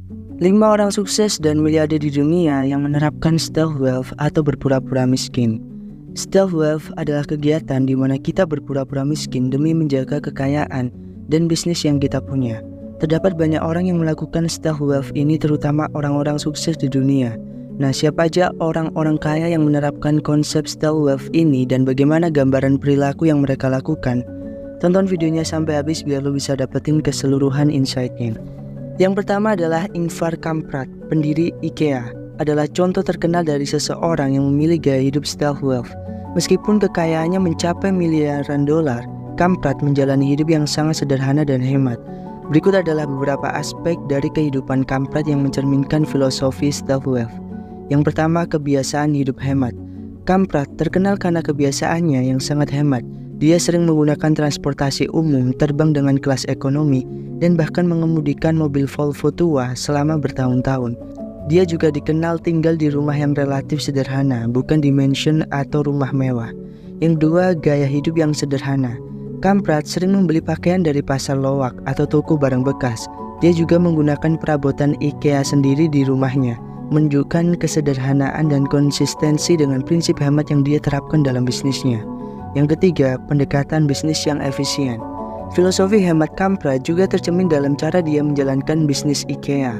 5 orang sukses dan miliarder di dunia yang menerapkan stealth wealth atau berpura-pura miskin. Stealth wealth adalah kegiatan di mana kita berpura-pura miskin demi menjaga kekayaan dan bisnis yang kita punya. Terdapat banyak orang yang melakukan stealth wealth ini, terutama orang-orang sukses di dunia. Nah, siapa aja orang-orang kaya yang menerapkan konsep stealth wealth ini dan bagaimana gambaran perilaku yang mereka lakukan? Tonton videonya sampai habis biar lo bisa dapetin keseluruhan insight-nya. Yang pertama adalah Ingvar Kamprad, pendiri IKEA, adalah contoh terkenal dari seseorang yang memilih gaya hidup stealth wealth. Meskipun kekayaannya mencapai miliaran dolar, Kamprad menjalani hidup yang sangat sederhana dan hemat. Berikut adalah beberapa aspek dari kehidupan Kamprad yang mencerminkan filosofi stealth wealth. Yang pertama, kebiasaan hidup hemat. Kamprad terkenal karena kebiasaannya yang sangat hemat. Dia sering menggunakan transportasi umum, terbang dengan kelas ekonomi, dan bahkan mengemudikan mobil Volvo tua selama bertahun-tahun. Dia juga dikenal tinggal di rumah yang relatif sederhana, bukan di mansion atau rumah mewah. Yang kedua, gaya hidup yang sederhana. Kamprad sering membeli pakaian dari pasar lowak atau toko barang bekas. Dia juga menggunakan perabotan IKEA sendiri di rumahnya, menunjukkan kesederhanaan dan konsistensi dengan prinsip hemat yang dia terapkan dalam bisnisnya. Yang ketiga, pendekatan bisnis yang efisien. Filosofi hemat Kamprad juga tercermin dalam cara dia menjalankan bisnis IKEA.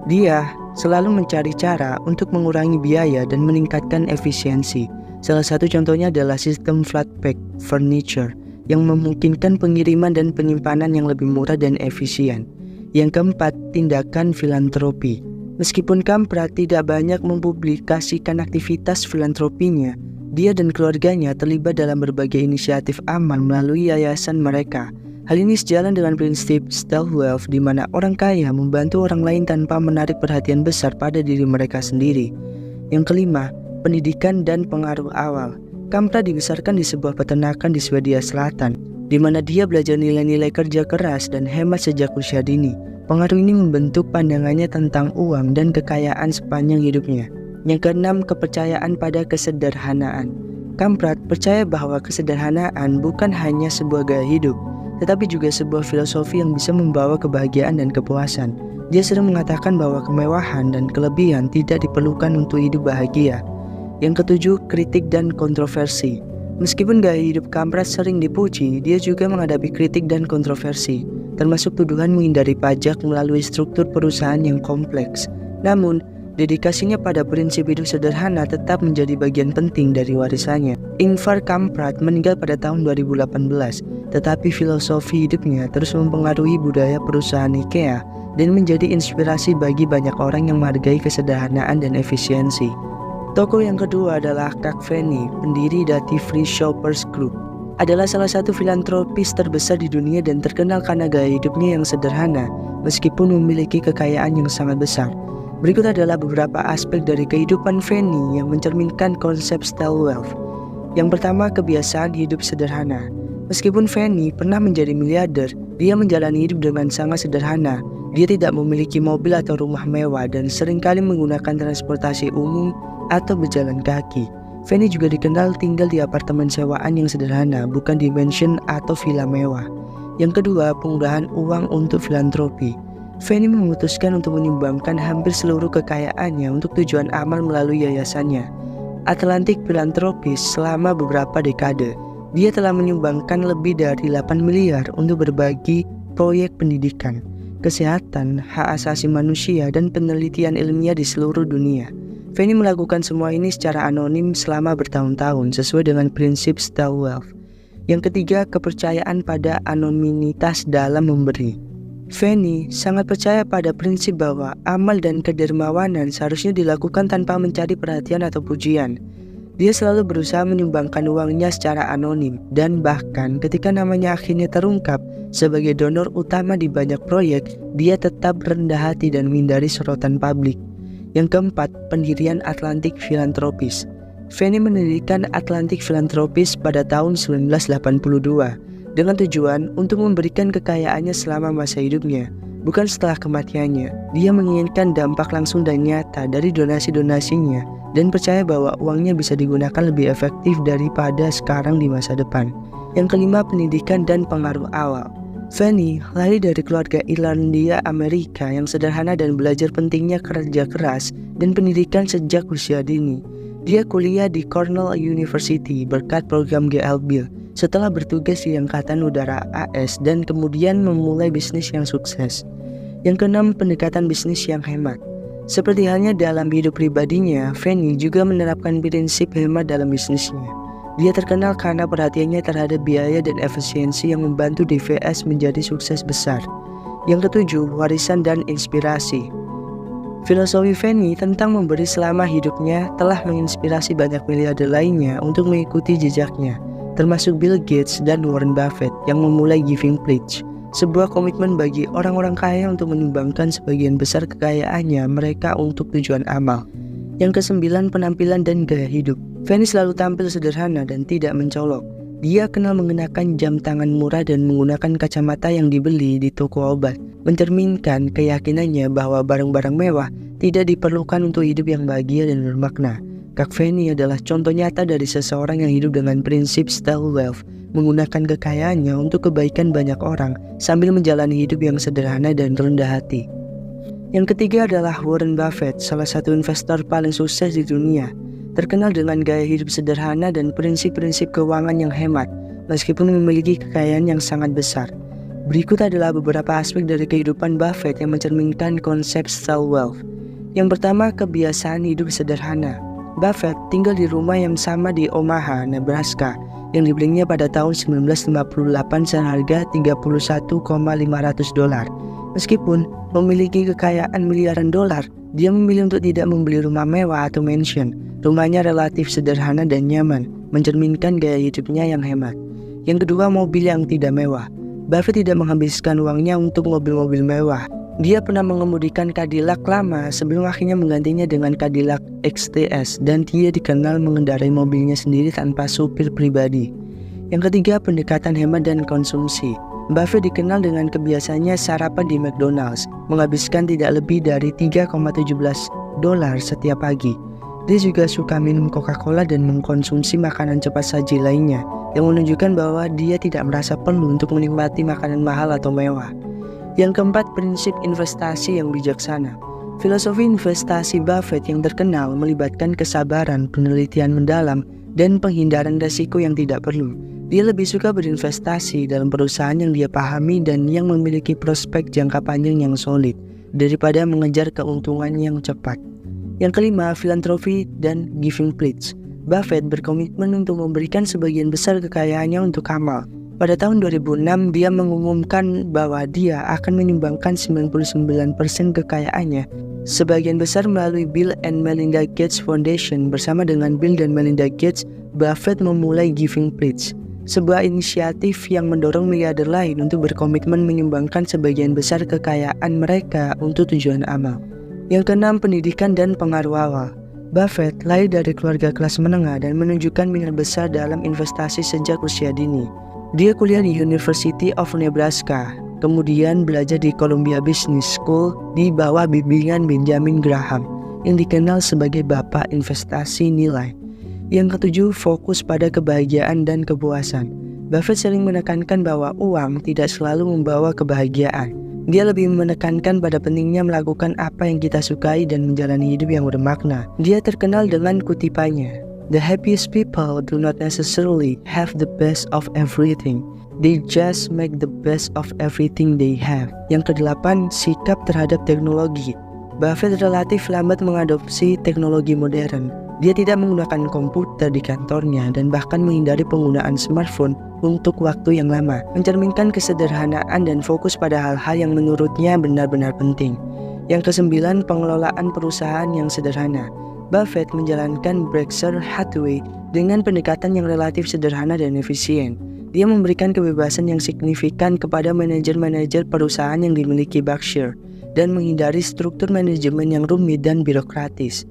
Dia selalu mencari cara untuk mengurangi biaya dan meningkatkan efisiensi. Salah satu contohnya adalah sistem flat pack furniture yang memungkinkan pengiriman dan penyimpanan yang lebih murah dan efisien. Yang keempat, tindakan filantropi. Meskipun Kamprad tidak banyak mempublikasikan aktivitas filantropinya, dia dan keluarganya terlibat dalam berbagai inisiatif amal melalui yayasan mereka. Hal ini sejalan dengan prinsip stealth wealth, di mana orang kaya membantu orang lain tanpa menarik perhatian besar pada diri mereka sendiri. Yang kelima, pendidikan dan pengaruh awal. Kamprad dibesarkan di sebuah peternakan di Swedia Selatan, di mana dia belajar nilai-nilai kerja keras dan hemat sejak usia dini. Pengaruh ini membentuk pandangannya tentang uang dan kekayaan sepanjang hidupnya. Yang keenam, kepercayaan pada kesederhanaan. Kamprad percaya bahwa kesederhanaan bukan hanya sebuah gaya hidup, tetapi juga sebuah filosofi yang bisa membawa kebahagiaan dan kepuasan. Dia sering mengatakan bahwa kemewahan dan kelebihan tidak diperlukan untuk hidup bahagia. Yang ketujuh, kritik dan kontroversi. Meskipun gaya hidup Kamprad sering dipuji, dia juga menghadapi kritik dan kontroversi, termasuk tuduhan menghindari pajak melalui struktur perusahaan yang kompleks. Namun, dedikasinya pada prinsip hidup sederhana tetap menjadi bagian penting dari warisannya. Ingvar Kamprad meninggal pada tahun 2018, tetapi filosofi hidupnya terus mempengaruhi budaya perusahaan IKEA dan menjadi inspirasi bagi banyak orang yang menghargai kesederhanaan dan efisiensi. Tokoh yang kedua adalah Kak Fanny, pendiri Duty Free Shoppers Group. Adalah salah satu filantropis terbesar di dunia dan terkenal karena gaya hidupnya yang sederhana, meskipun memiliki kekayaan yang sangat besar. Berikut adalah beberapa aspek dari kehidupan Fanny yang mencerminkan konsep stealth wealth. Yang pertama, kebiasaan hidup sederhana. Meskipun Fanny pernah menjadi miliarder, dia menjalani hidup dengan sangat sederhana. Dia tidak memiliki mobil atau rumah mewah dan seringkali menggunakan transportasi umum atau berjalan kaki. Fanny juga dikenal tinggal di apartemen sewaan yang sederhana, bukan di mansion atau villa mewah. Yang kedua, penggunaan uang untuk filantropi. Fanny memutuskan untuk menyumbangkan hampir seluruh kekayaannya untuk tujuan amal melalui yayasannya, Atlantic Philanthropies, selama beberapa dekade. Dia telah menyumbangkan lebih dari 8 miliar untuk berbagi proyek pendidikan, kesehatan, hak asasi manusia, dan penelitian ilmiah di seluruh dunia. Fanny melakukan semua ini secara anonim selama bertahun-tahun sesuai dengan prinsip stealth wealth. Yang ketiga, kepercayaan pada anonimitas dalam memberi. Fanny sangat percaya pada prinsip bahwa amal dan kedermawanan seharusnya dilakukan tanpa mencari perhatian atau pujian. Dia selalu berusaha menyumbangkan uangnya secara anonim, dan bahkan ketika namanya akhirnya terungkap sebagai donor utama di banyak proyek, dia tetap rendah hati dan menghindari sorotan publik. Yang keempat, pendirian Atlantic Philanthropies. Fanny mendirikan Atlantic Philanthropies pada tahun 1982 dengan tujuan untuk memberikan kekayaannya selama masa hidupnya, bukan setelah kematiannya. Dia menginginkan dampak langsung dan nyata dari donasi-donasinya dan percaya bahwa uangnya bisa digunakan lebih efektif daripada sekarang di masa depan. Yang kelima, pendidikan dan pengaruh awal. Fanny lahir dari keluarga Irlandia Amerika yang sederhana dan belajar pentingnya kerja keras dan pendidikan sejak usia dini. Dia kuliah di Cornell University berkat program GLB setelah bertugas di Angkatan Udara AS dan kemudian memulai bisnis yang sukses. Yang keenam, pendekatan bisnis yang hemat. Seperti halnya dalam hidup pribadinya, Fanny juga menerapkan prinsip hemat dalam bisnisnya. Dia terkenal karena perhatiannya terhadap biaya dan efisiensi yang membantu DVS menjadi sukses besar. Yang ketujuh, warisan dan inspirasi. Filosofi Fanny tentang memberi selama hidupnya telah menginspirasi banyak miliarder lainnya untuk mengikuti jejaknya, termasuk Bill Gates dan Warren Buffett yang memulai Giving Pledge, sebuah komitmen bagi orang-orang kaya untuk menyumbangkan sebagian besar kekayaannya mereka untuk tujuan amal. Yang kesembilan, penampilan dan gaya hidup. Fanny selalu tampil sederhana dan tidak mencolok. Dia kenal mengenakan jam tangan murah dan menggunakan kacamata yang dibeli di toko obat, mencerminkan keyakinannya bahwa barang-barang mewah tidak diperlukan untuk hidup yang bahagia dan bermakna. Kak Fanny adalah contoh nyata dari seseorang yang hidup dengan prinsip style wealth, menggunakan kekayaannya untuk kebaikan banyak orang sambil menjalani hidup yang sederhana dan rendah hati. Yang ketiga adalah Warren Buffett, salah satu investor paling sukses di dunia. Terkenal dengan gaya hidup sederhana dan prinsip-prinsip keuangan yang hemat, meskipun memiliki kekayaan yang sangat besar. Berikut adalah beberapa aspek dari kehidupan Buffett yang mencerminkan konsep style wealth. Yang pertama, kebiasaan hidup sederhana. Buffett tinggal di rumah yang sama di Omaha, Nebraska, yang dibelinya pada tahun 1958 seharga $31,500. Meskipun memiliki kekayaan miliaran dolar, dia memilih untuk tidak membeli rumah mewah atau mansion. Rumahnya relatif sederhana dan nyaman, mencerminkan gaya hidupnya yang hemat. Yang kedua, mobil yang tidak mewah. Buffett tidak menghabiskan uangnya untuk mobil-mobil mewah. Dia pernah mengemudikan Cadillac lama sebelum akhirnya menggantinya dengan Cadillac XTS, dan dia dikenal mengendarai mobilnya sendiri tanpa supir pribadi. Yang ketiga, pendekatan hemat dan konsumsi. Buffett dikenal dengan kebiasaannya sarapan di McDonald's, menghabiskan tidak lebih dari $3,17 setiap pagi. Dia juga suka minum Coca-Cola dan mengkonsumsi makanan cepat saji lainnya, yang menunjukkan bahwa dia tidak merasa perlu untuk menikmati makanan mahal atau mewah. Yang keempat, prinsip investasi yang bijaksana. Filosofi investasi Buffett yang terkenal melibatkan kesabaran, penelitian mendalam, dan penghindaran risiko yang tidak perlu. Dia lebih suka berinvestasi dalam perusahaan yang dia pahami dan yang memiliki prospek jangka panjang yang solid, daripada mengejar keuntungan yang cepat. Yang kelima, filantropi dan giving pledge. Buffett berkomitmen untuk memberikan sebagian besar kekayaannya untuk amal. Pada tahun 2006, dia mengumumkan bahwa dia akan menyumbangkan 99% kekayaannya, sebagian besar melalui Bill and Melinda Gates Foundation. Bersama dengan Bill dan Melinda Gates, Buffett memulai Giving Pledge, sebuah inisiatif yang mendorong miliarder lain untuk berkomitmen menyumbangkan sebagian besar kekayaan mereka untuk tujuan amal. Yang keenam, pendidikan dan pengaruh awal. Buffett lahir dari keluarga kelas menengah dan menunjukkan minat besar dalam investasi sejak usia dini. Dia kuliah di University of Nebraska, kemudian belajar di Columbia Business School di bawah bimbingan Benjamin Graham, yang dikenal sebagai bapak investasi nilai. Yang ketujuh, fokus pada kebahagiaan dan kepuasan. Buffett sering menekankan bahwa uang tidak selalu membawa kebahagiaan. Dia lebih menekankan pada pentingnya melakukan apa yang kita sukai dan menjalani hidup yang bermakna. Dia terkenal dengan kutipannya, "The happiest people do not necessarily have the best of everything. They just make the best of everything they have." Yang kedelapan, sikap terhadap teknologi. Buffett relatif lambat mengadopsi teknologi modern. Dia tidak menggunakan komputer di kantornya dan bahkan menghindari penggunaan smartphone untuk waktu yang lama, mencerminkan kesederhanaan dan fokus pada hal-hal yang menurutnya benar-benar penting. Yang kesembilan, pengelolaan perusahaan yang sederhana. Buffett menjalankan Berkshire Hathaway dengan pendekatan yang relatif sederhana dan efisien. Dia memberikan kebebasan yang signifikan kepada manajer-manajer perusahaan yang dimiliki Berkshire dan menghindari struktur manajemen yang rumit dan birokratis.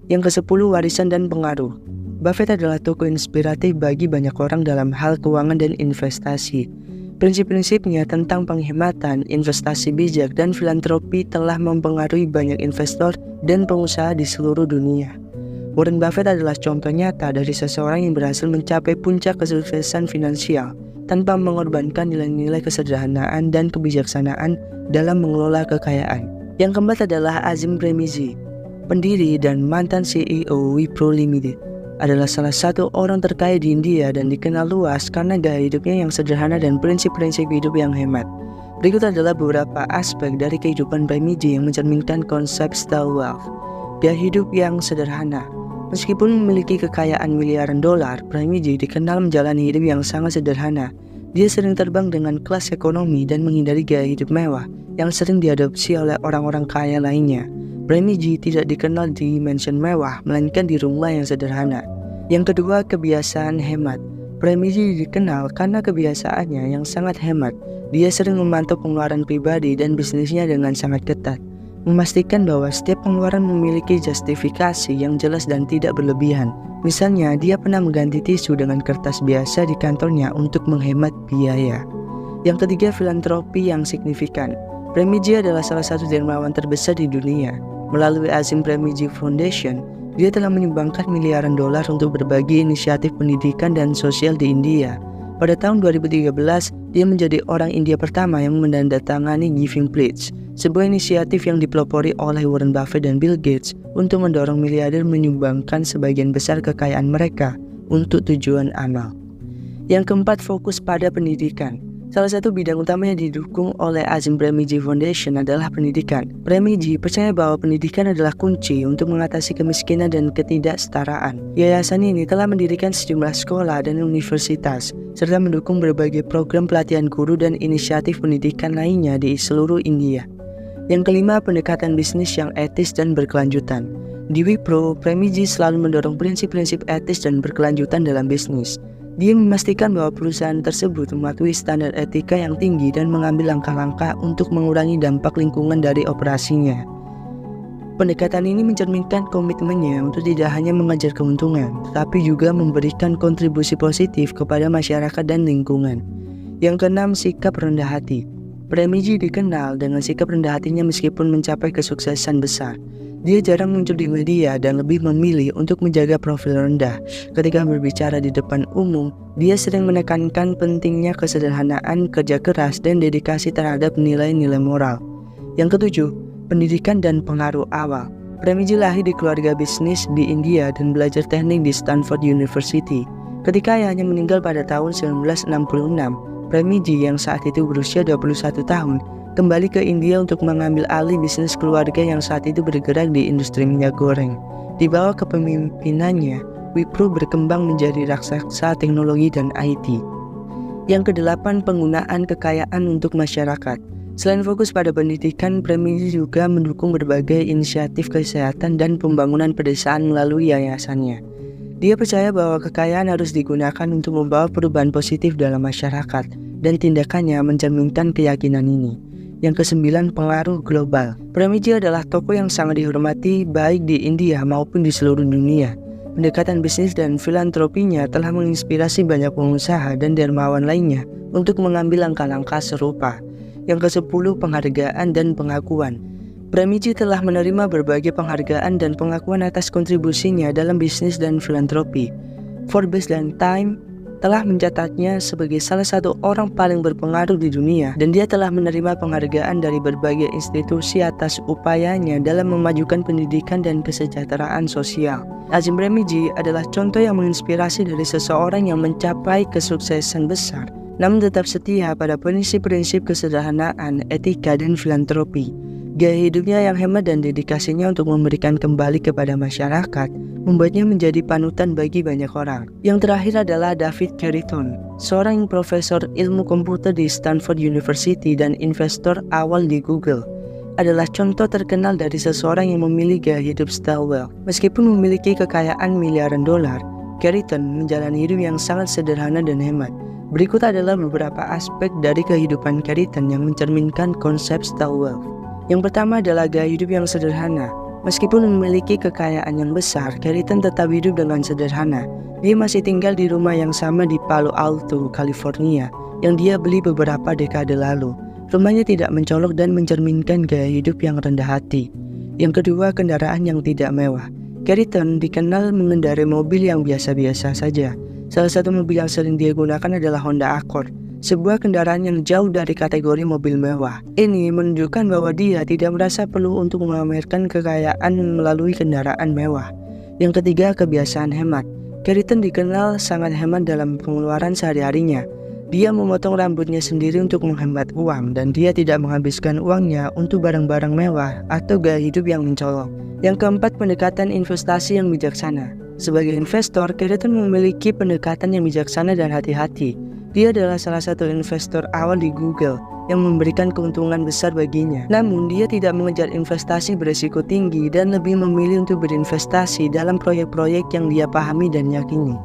Yang ke-10, warisan dan pengaruh. Buffett adalah tokoh inspiratif bagi banyak orang dalam hal keuangan dan investasi. Prinsip-prinsipnya tentang penghematan, investasi bijak, dan filantropi telah mempengaruhi banyak investor dan pengusaha di seluruh dunia. Warren Buffett adalah contoh nyata dari seseorang yang berhasil mencapai puncak kesuksesan finansial tanpa mengorbankan nilai-nilai kesederhanaan dan kebijaksanaan dalam mengelola kekayaan. Yang keempat adalah Azim Premji, pendiri dan mantan CEO Wipro Limited. Adalah salah satu orang terkaya di India dan dikenal luas karena gaya hidupnya yang sederhana dan prinsip-prinsip hidup yang hemat. Berikut adalah beberapa aspek dari kehidupan Premji yang mencerminkan konsep style wealth. Gaya hidup yang sederhana. Meskipun memiliki kekayaan miliaran dolar, Premji dikenal menjalani hidup yang sangat sederhana. Dia sering terbang dengan kelas ekonomi dan menghindari gaya hidup mewah yang sering diadopsi oleh orang-orang kaya lainnya. Premji tidak dikenal di mansion mewah, melainkan di rumah yang sederhana. Yang kedua, kebiasaan hemat. Premji dikenal karena kebiasaannya yang sangat hemat. Dia sering memantau pengeluaran pribadi dan bisnisnya dengan sangat ketat, memastikan bahwa setiap pengeluaran memiliki justifikasi yang jelas dan tidak berlebihan. Misalnya, dia pernah mengganti tisu dengan kertas biasa di kantornya untuk menghemat biaya. Yang ketiga, filantropi yang signifikan. Premji adalah salah satu dermawan terbesar di dunia. Melalui Azim Premji Foundation, dia telah menyumbangkan miliaran dolar untuk berbagai inisiatif pendidikan dan sosial di India. Pada tahun 2013, dia menjadi orang India pertama yang menandatangani Giving Pledge, sebuah inisiatif yang dipelopori oleh Warren Buffett dan Bill Gates untuk mendorong miliarder menyumbangkan sebagian besar kekayaan mereka untuk tujuan amal. Yang keempat, fokus pada pendidikan. Salah satu bidang utama yang didukung oleh Azim Premji Foundation adalah pendidikan. Premji percaya bahwa pendidikan adalah kunci untuk mengatasi kemiskinan dan ketidaksetaraan. Yayasan ini telah mendirikan sejumlah sekolah dan universitas, serta mendukung berbagai program pelatihan guru dan inisiatif pendidikan lainnya di seluruh India. Yang kelima, pendekatan bisnis yang etis dan berkelanjutan. Di Wipro, Premji selalu mendorong prinsip-prinsip etis dan berkelanjutan dalam bisnis. Dia memastikan bahwa perusahaan tersebut mematuhi standar etika yang tinggi dan mengambil langkah-langkah untuk mengurangi dampak lingkungan dari operasinya. Pendekatan ini mencerminkan komitmennya untuk tidak hanya mengejar keuntungan, tetapi juga memberikan kontribusi positif kepada masyarakat dan lingkungan. Yang keenam, sikap rendah hati. Premji dikenal dengan sikap rendah hatinya meskipun mencapai kesuksesan besar. Dia jarang muncul di media dan lebih memilih untuk menjaga profil rendah. Ketika berbicara di depan umum, dia sering menekankan pentingnya kesederhanaan, kerja keras, dan dedikasi terhadap nilai-nilai moral. Yang ketujuh, pendidikan dan pengaruh awal. Premji lahir di keluarga bisnis di India dan belajar teknik di Stanford University. Ketika ayahnya meninggal pada tahun 1966, Premji yang saat itu berusia 21 tahun, kembali ke India untuk mengambil alih bisnis keluarga yang saat itu bergerak di industri minyak goreng. Di bawah kepemimpinannya, Wipro berkembang menjadi raksasa teknologi dan IT. Yang kedelapan, penggunaan kekayaan untuk masyarakat. Selain fokus pada pendidikan, Premji juga mendukung berbagai inisiatif kesehatan dan pembangunan pedesaan melalui yayasannya. Dia percaya bahwa kekayaan harus digunakan untuk membawa perubahan positif dalam masyarakat, dan tindakannya mencerminkan keyakinan ini. Yang kesembilan, pengaruh global. Premji adalah tokoh yang sangat dihormati baik di India maupun di seluruh dunia. Pendekatan bisnis dan filantropinya telah menginspirasi banyak pengusaha dan dermawan lainnya untuk mengambil langkah-langkah serupa. Yang ke-10, penghargaan dan pengakuan. Premji telah menerima berbagai penghargaan dan pengakuan atas kontribusinya dalam bisnis dan filantropi. Forbes dan Time telah mencatatnya sebagai salah satu orang paling berpengaruh di dunia, dan dia telah menerima penghargaan dari berbagai institusi atas upayanya dalam memajukan pendidikan dan kesejahteraan sosial. Azim Premji adalah contoh yang menginspirasi dari seseorang yang mencapai kesuksesan besar, namun tetap setia pada prinsip-prinsip kesederhanaan, etika, dan filantropi. Gaya hidupnya yang hemat dan dedikasinya untuk memberikan kembali kepada masyarakat membuatnya menjadi panutan bagi banyak orang. Yang terakhir adalah David Carrington, seorang profesor ilmu komputer di Stanford University dan investor awal di Google. Adalah contoh terkenal dari seseorang yang memilih gaya hidup style wealth. Meskipun memiliki kekayaan miliaran dolar, Carrington menjalani hidup yang sangat sederhana dan hemat. Berikut adalah beberapa aspek dari kehidupan Carrington yang mencerminkan konsep style wealth. Yang pertama adalah gaya hidup yang sederhana. Meskipun memiliki kekayaan yang besar, Carrington tetap hidup dengan sederhana. Dia masih tinggal di rumah yang sama di Palo Alto, California, yang dia beli beberapa dekade lalu. Rumahnya tidak mencolok dan mencerminkan gaya hidup yang rendah hati. Yang kedua, kendaraan yang tidak mewah. Carrington dikenal mengendarai mobil yang biasa-biasa saja. Salah satu mobil yang sering dia gunakan adalah Honda Accord, sebuah kendaraan yang jauh dari kategori mobil mewah. Ini menunjukkan bahwa dia tidak merasa perlu untuk memamerkan kekayaan melalui kendaraan mewah. Yang ketiga, kebiasaan hemat. Carrington dikenal sangat hemat dalam pengeluaran sehari-harinya. Dia memotong rambutnya sendiri untuk menghemat uang, dan dia tidak menghabiskan uangnya untuk barang-barang mewah atau gaya hidup yang mencolok. Yang keempat, pendekatan investasi yang bijaksana. Sebagai investor, Carrington memiliki pendekatan yang bijaksana dan hati-hati. Dia adalah salah satu investor awal di Google yang memberikan keuntungan besar baginya. Namun, dia tidak mengejar investasi berisiko tinggi dan lebih memilih untuk berinvestasi dalam proyek-proyek yang dia pahami dan yakini.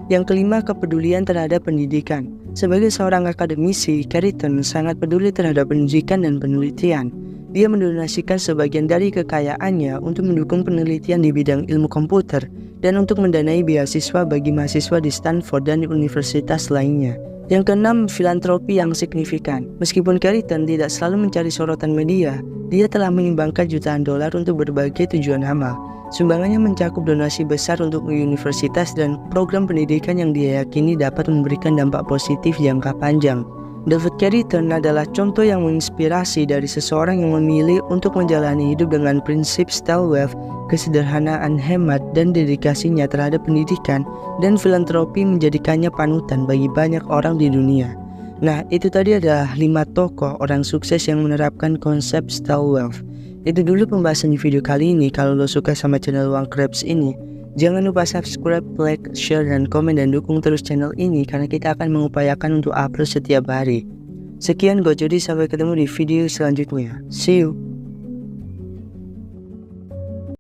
Yang kelima, kepedulian terhadap pendidikan. Sebagai seorang akademisi, Carrington sangat peduli terhadap pendidikan dan penelitian. Dia mendonasikan sebagian dari kekayaannya untuk mendukung penelitian di bidang ilmu komputer dan untuk mendanai beasiswa bagi mahasiswa di Stanford dan universitas lainnya. Yang keenam, filantropi yang signifikan. Meskipun Carrington tidak selalu mencari sorotan media, dia telah menyumbangkan jutaan dolar untuk berbagai tujuan amal. Sumbangannya mencakup donasi besar untuk universitas dan program pendidikan yang dia yakini dapat memberikan dampak positif jangka panjang. David Carrington adalah contoh yang menginspirasi dari seseorang yang memilih untuk menjalani hidup dengan prinsip style wealth, kesederhanaan, hemat, dan dedikasinya terhadap pendidikan dan filantropi menjadikannya panutan bagi banyak orang di dunia. Nah, itu tadi adalah 5 tokoh orang sukses yang menerapkan konsep style wealth. Itu dulu pembahasan di video kali ini. Kalau lo suka sama channel Uang Krebs ini, jangan lupa subscribe, like, share, dan komen, dan dukung terus channel ini karena kita akan mengupayakan untuk upload setiap hari. Sekian, gue Jody, sampai ketemu di video selanjutnya. See you.